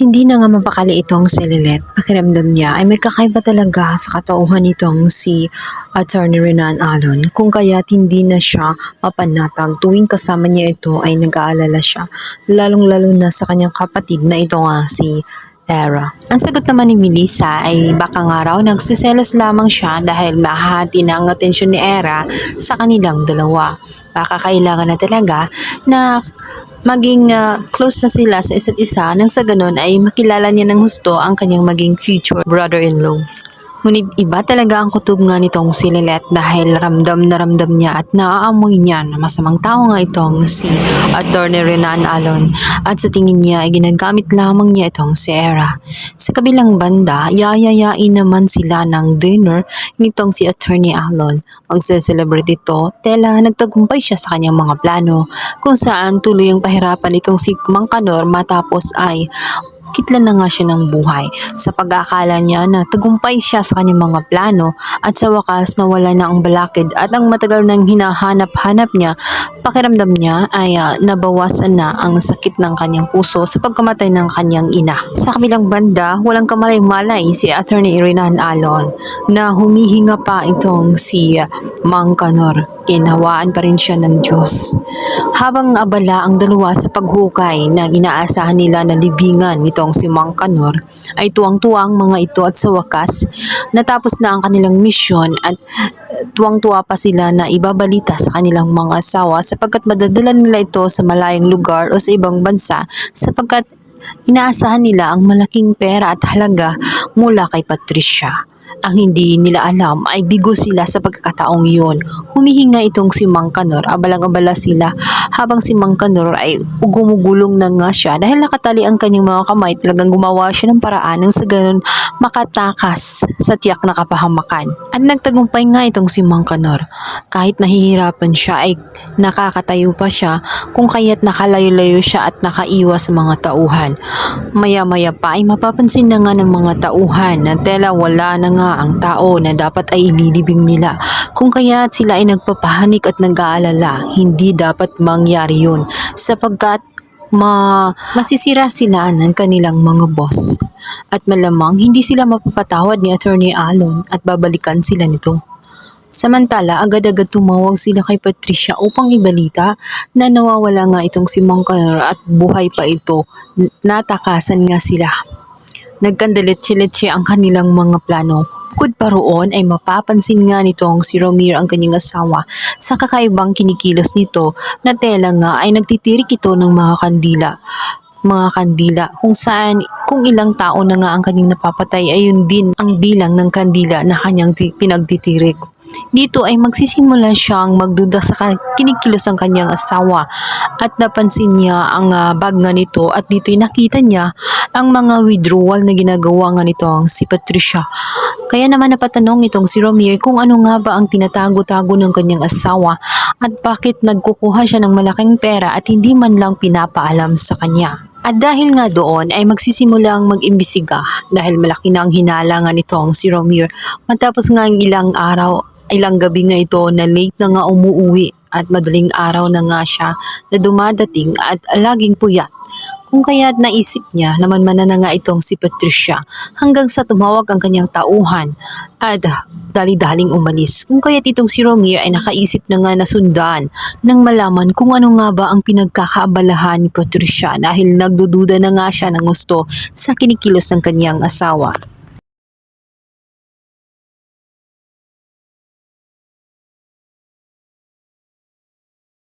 Hindi na nga mapakali itong si Lilet. Pakiramdam niya ay may kakaiba talaga sa katauhan nitong si Attorney Renan Alon, kung kaya't hindi na siya mapanatag. Tuwing kasama niya ito ay nag-aalala siya, lalong-lalo na sa kanyang kapatid na ito nga si Era. Ang sagot naman ni Melissa ay baka nga raw nagsiselos lamang siya dahil mahati na ang atensyon ni Era sa kanilang dalawa. Baka kailangan na talaga na maging close na sila sa isa't isa nang sa ganun ay makilala niya ng husto ang kanyang maging future brother-in-law. Ngunit iba talaga ang kutob nga nitong si Lilet dahil ramdam na ramdam niya at naaamoy niya na masamang tao nga itong si Attorney Renan Alon at sa tingin niya ay ginagamit lamang niya itong si Era. Sa kabilang banda, yayayain naman sila ng dinner nitong si Attorney Alon. Magse-celebrate ito, tela nagtagumpay siya sa kanyang mga plano kung saan tuloy ang pahirapan itong si Mang Kanor matapos ay kitlan na nga siya ng buhay sa pag-aakala niya na tagumpay siya sa kanyang mga plano at sa wakas nawala na ang balakid at ang matagal nang hinahanap-hanap niya. Pakiramdam niya ay nabawasan na ang sakit ng kanyang puso sa pagkamatay ng kanyang ina. Sa kabilang banda, walang kamalay-malay si Attorney Renan Alon na humihinga pa itong si Mang Kanor. Kinawaan pa rin siya ng Diyos. Habang abala ang dalawa sa paghukay na inaasahan nila na libingan nitong si Mang Kanor, ay tuwang-tuwa ang mga ito at sa wakas, natapos na ang kanilang misyon at tuwang-tuwa pa sila na ibabalita sa kanilang mga asawa sapagkat madadala nila ito sa malayong lugar o sa ibang bansa sapagkat inaasahan nila ang malaking pera at halaga mula kay Patricia. Ang hindi nila alam ay bigo sila sa pagkakataong yun. Humihinga itong si Mang Kanor, abalang-abala sila habang si Mang Kanor ay gumugulong na nga siya dahil nakatali ang kanyang mga kamay. Talagang gumawa siya ng paraan nang sa ganun makatakas sa tiyak na kapahamakan. At nagtagumpay nga itong si Mang Kanor. Kahit nahihirapan siya ay nakakatayo pa siya kung kaya't nakalayo-layo siya at nakaiwas sa mga tauhan. Maya-maya pa ay mapapansin na nga ng mga tauhan na tela wala na nga ang tao na dapat ay ililibing nila. Kung kaya sila ay nagpapahanik at nag-aalala, hindi dapat mangyari yun sapagkat masisira sila ng kanilang mga boss. At malamang hindi sila mapapatawad ni Attorney Alon at babalikan sila nito. Samantala, agad-agad tumawag sila kay Patricia upang ibalita na nawawala nga itong si Mang Kanor at buhay pa ito. Natakasan nga sila. Nagkandalit-letse ang kanilang mga plano. Bukod pa roon ay mapapansin nga nitong si Romir ang kanyang asawa sa kakaibang kinikilos nito na tela nga ay nagtitirik ito ng mga kandila kung saan kung ilang tao na nga ang kanyang napapatay ay yun din ang bilang ng kandila na kanyang pinagtitirik. Dito ay magsisimula siyang magduda sa kinikilos ng kanyang asawa at napansin niya ang bag nga nito at dito'y nakita niya ang mga withdrawal na ginagawa nga nito ang si Patricia. Kaya naman napatanong itong si Romir kung ano nga ba ang tinatago-tago ng kanyang asawa at bakit nagkukuha siya ng malaking pera at hindi man lang pinapaalam sa kanya. At dahil nga doon ay magsisimulang mag-imbisiga dahil malaki na ang hinala nga nitong si Romir matapos nga ilang gabi nga ito na late na nga umuuwi at madaling araw na nga siya na dumadating at laging puyat. Kung kaya't naisip niya naman na nga itong si Patricia hanggang sa tumawag ang kanyang tauhan at dali-daling umalis. Kung kaya't itong si Romir ay nakaisip na nga na sundan nang malaman kung ano nga ba ang pinagkakaabalahan ni Patricia dahil nagdududa na nga siya ng gusto sa kinikilos ng kanyang asawa.